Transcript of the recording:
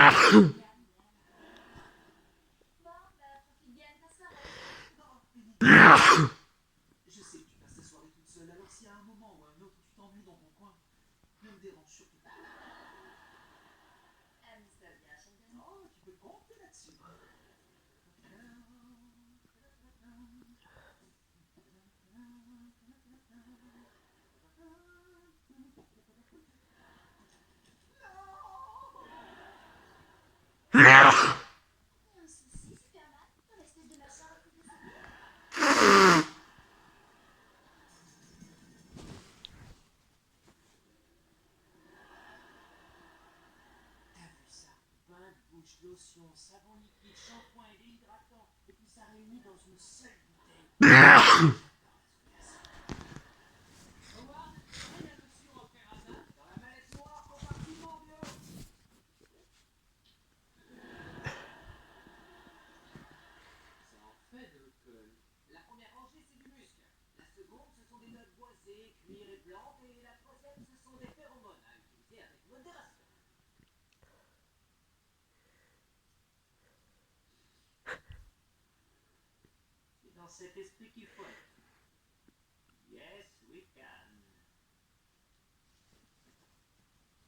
Je sais que tu passes ta soirée toute seule, alors s'il y a un moment ou un autre où tu t'ennuies dans ton coin, ne me dérange surtout pas. Oh, tu peux compter là-dessus. T'as vu ça? Bain de bouche, lotion, savon liquide, shampoing et réhydratant. Et puis ça réunit dans une seule bouteille. Howard, emmène la lotion en Terrazin dans la mallette noire compartiment vieux. Ça en fait de l'alcool. La première rangée, c'est du muscle. La seconde, ce sont des notes boisées, cuir et plantes. Et la troisième, ce sont des phéromones à utiliser avec modération. C'est dans cet esprit qu'il faut être. Yes, we can.